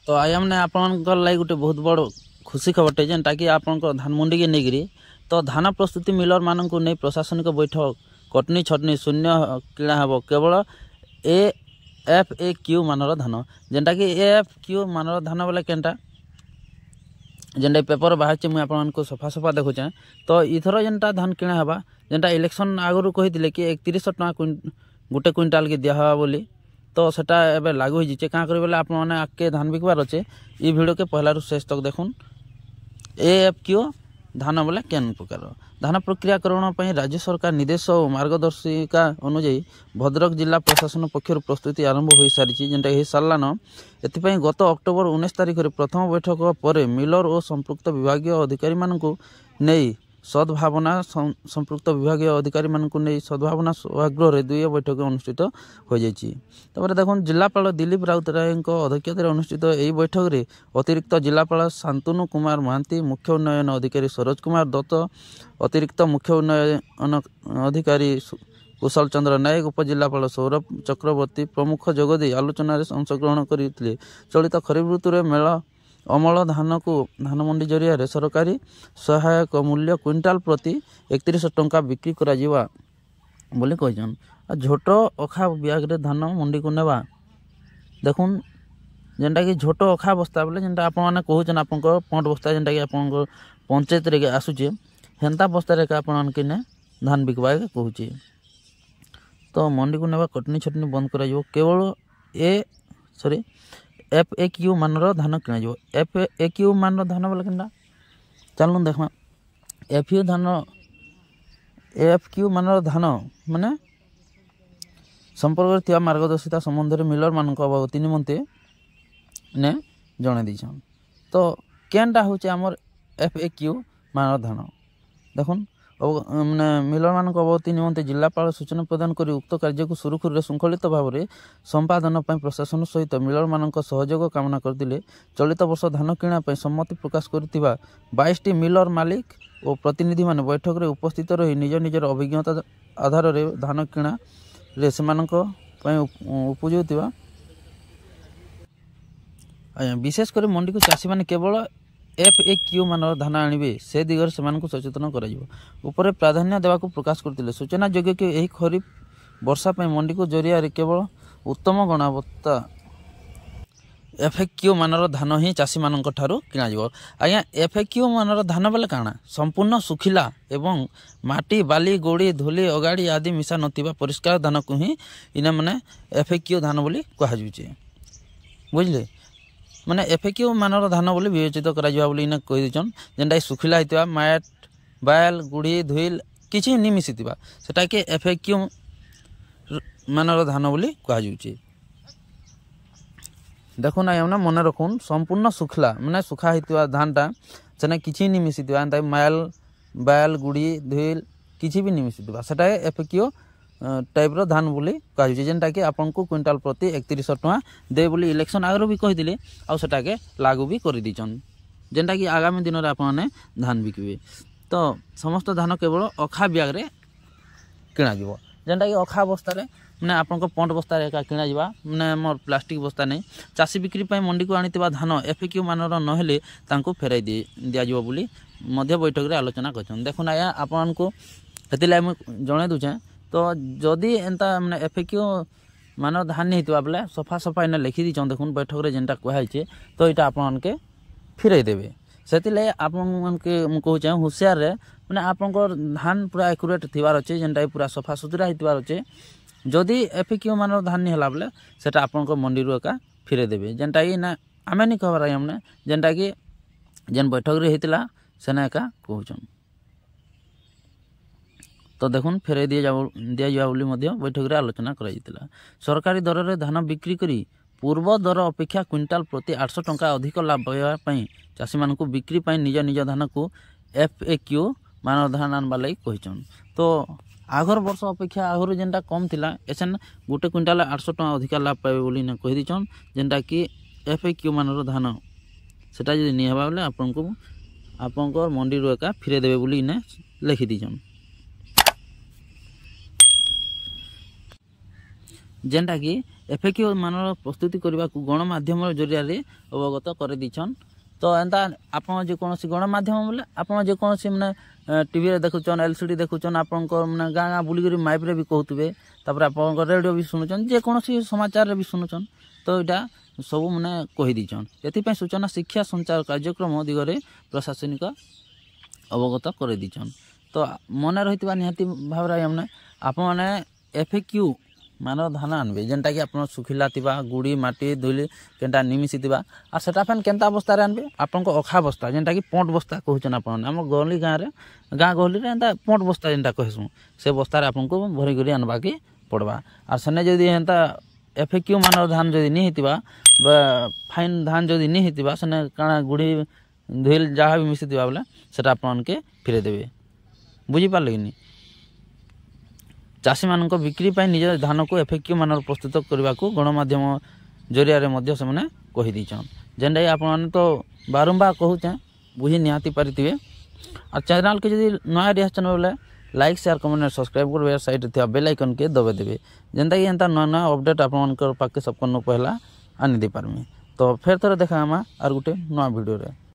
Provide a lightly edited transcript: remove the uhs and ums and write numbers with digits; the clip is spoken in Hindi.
तो आया मैंने आपंकर लगे गोटे बहुत बड़ खुशी खबरटे जेनटा कि आप धान मंडी के नहीं तो धान प्रस्तुति मिलर मानक नहीं प्रशासनिक बैठक कटनी छटनी शून्य किणा हे केवल FAQ मानर धान जेनटा कि FAQ मानर धान बोले केनटा जेनटा पेपर बाहर मुझे आपको सफा सफा देखुचे तो इथर जेनटा धान किणा हेबा जेनटा इलेक्शन आगु कही कि 3100 टका गोटे क्विंटाल के दिहवा बोली तो सेटा एबे लागू हो जाए क्या करें आप आगे धान बिकबार अच्छे ये वीडियो के पहला शेष तक देखुन AFQ धान बोले केन प्रकार धान प्रक्रियाकरण पर राज्य सरकार निर्देश और मार्गदर्शिका अनुजाई भद्रक जिला प्रशासन पक्षर प्रस्तुति आरंभ हो सारी जेनटा हो सारान एपाई गत अक्टोबर 19 तारिख में प्रथम बैठक पर मिलर और संपृक्त विभाग अधिकारी मानू नहीं सद्भावना संपृक्त विभाग अधिकारी मानू नहीं सद्भावना सभागृह दुई बैठक अनुष्ठित हो जाए देखो जिलापाल दिलीप राउतराय अध्यक्षतार अनुष्ठित यह बैठक में अतिरिक्त जिलापाल शांतनु कुमार महांती मुख्य उन्नयन अधिकारी सरोज कुमार दत्त अतिरिक्त मुख्य उन्नयन अधिकारी कुशल चंद्र नायक उपजिलापाल सौरभ चक्रवर्ती प्रमुख जोगदे आलोचन अंशग्रहण करते चलित खरीफ ऋतु में मेला अमल धान को धान मंडी जरिया सरकारी सहायक मूल्य क्विंटाल प्रति 3100 टंका बिक्री करा जिवा बोली कहन झोट अखा ब्याग धान मंडी को नेबा देखुन जेनटा कि झोट अखा बस्ता बोले जेनटा आपने कहन आप पंट बस्ता जेनटा कि आप पंचायत रे आसूचे हेन्ता बस्तार आपने ने धान बिकवा कहूचे तो मंडी को नेबा कटनी छटनी बंद करा केवल FAQ मानर धान किणा FAQ मानर धान बोले कि चलू देखा FAQ मानर धान माने संपर्क थी मार्गदर्शिता संबंध में मिलर मान अवगति निमंते ने जन दीछन तो केनटा हूँ आमर FAQ मानर धान देखुन मैंने मिलर मान अवगति निमंते जिलापाल सूचना प्रदान कर उक्त कार्य को सुरुखुरी श्रृंखलित भाव में संपादन प्रशासन सहित मिलर मान सहयोग कामना करते चलित वर्ष धान किणा सम्मति प्रकाश कर 22टी मिलर मालिक और प्रतिनिधि मान बैठक में उपस्थित रही निज निजर अभिज्ञता आधार में धान किणा से उपजुवा विशेषकर मंडी को चाषी मैंने केवल FAQ मानर धान आनिबे से दिगरे से सचेतन कर प्राधान्य देवा प्रकाश करते सूचना योग्य कि यही खरीफ वर्षा मंडी को जरिया केवल उत्तम गुणवत्ता FAQ मानर धान ही चाषी मान किणा आज्ञा FAQ मानर धान बेले काଣା संपूर्ण सुखिला एवं माटी बाली गोड़ी धूली अगाड़ी आदि मिशा नथिबा परिष्कार धान को ही इना माने FAQ धान बोली कहुचे बुझले माने FAQ मानर धान बोली विवेचित करा इना कही दीचन जेनटा सुखिला होता माट बायल गुड़ी धुईल किसी नहीं मिशीवा सेटा के FAQ मानर धान बोली कहुचे देखुन आना मन रखुन संपूर्ण सुखला माने सुखा होता धानटा से किसी नहीं मिशीवा एंता मायल बायल गुड़ी धुईल किसी भी नहीं मिशीवा सेटा FAQ टाइप रो धान बोली कहुचे जेनटा कि आपन को क्विंटाल प्रति 3100 टका दे बोली इलेक्शन आगर भी कही आटा के लागू भी कर दीचन जेनटा कि आगामी दिन में आपने धान बिकबे तो समस्त धान केवल अखा ब्याग रे किणा जेनटा कि अखा बस्तार मैंने आपन पंट बस्तार एका किणा मैंने मोर प्लास्टिक बस्ता नहीं चाषी बिक्री मंडी को आनी धान FAQ मानर नहेले फेराई दिज्व बोली बैठक में आलोचना कर देखुन आया आपन को जन दूचे तो जदि एंता मैंने FAQ मान धान नहीं होता बोले सफा सफा इन्हें लिखि दीचन देखुन बैठक में जेनटा कहुचे तो यहाँ आपके फिरई देवे से कहूँ होशियार मैंने आप धान पूरा एक्यूरेट थीबार अच्छे जेनटा पूरा सफा सुतरा होतार अच्छे जदि FAQ मान धान नहीं है बोले सेटा आप मंडी रू एका फिरई देवे जेनटा कि ना आमे नहीं कहबार हमने जेनटा कि जेन बैठक में होता सेना एका कहून तो देखुन फेरई दिया बैठक में आलोचना कर सरकारी दर में धान बिक्री करी पूर्व दर अपेक्षा क्विंटाल प्रति 800 टंका अधिक लाभ पाई चाषी मान बिक्री निज निज धान को FAQ मान धान आनवा लगी कहन तो आगर वर्ष अपेक्षा आगर जेनटा कम थिला एसन गोटे क्विंटाल 800 टंका अधिक लाभ पाए बोली कही दीचन जेनटा कि FAQ मान धान सेटा जदि नहीं हेबा बोले आपन मंडी रू एका फिरे देवे बोली इने लिखि दीचन जेनटा कि FAQ मानर प्रस्तुति करने को गणमाध्यम जरिया अवगत कर दीछन। तो एंता आप जेकोसी गणमाध्यम बोले आप जेकोसी मैंने टीवी देखुन LCD देखुन आप मैंने गाँ गाँ बुलिक माइप्रे भी कहते आप रेडियो भी शुणुन जेकोसी समाचार भी शुणुन। तो यहाँ सब मैंने कहीदीन ये सूचना शिक्षा संचार कार्यक्रम दिगरे प्रशासनिक अवगत कर दीछन। तो मन रही निहाती भाव मैंने आप FAQ मानव धान आनबे जेनटा कि आप सुखिला गुड़ी माटी धूली केनटा निमिशी और सेटा फेन केनता अवस्था आनबे आपन अखा बस्ता जेनटा कि पोंट बस्ता कहून आप गली गाँव गाँ गहली एंता पोंट बस्ता जेनटा कहसुँ से बस्तार आपको भरी कर आनवा के पड़वा। और सेने जदि एंता FAQ मानव धान जदि नहीं होता फाइन धान जदि नहीं होता सेने काଣା गुड़ी धूल जहाँ भी मिसी बोले सेटा आपके फिरे देवे बुझीपारे कि नहीं। चाषी मान बिक्री निज धान को FAQ मान प्रस्तुत करने को गणमाध्यम जरिया से कहीदीन जेनटा आप तो बारंबार कहूचे बुझी निहाती पारे। और चैनल के जब नया रिएक्शन बोले लाइक शेयर कमेंट सब्सक्राइब कर साइड थी बेल आइकन के दबे देवे जेनटा कि एंता नया नया अपडेट आप पाके सबको पहला आनी दे पारमी। तो फिर थोड़े देखा और गोटे नया वीडियो रे।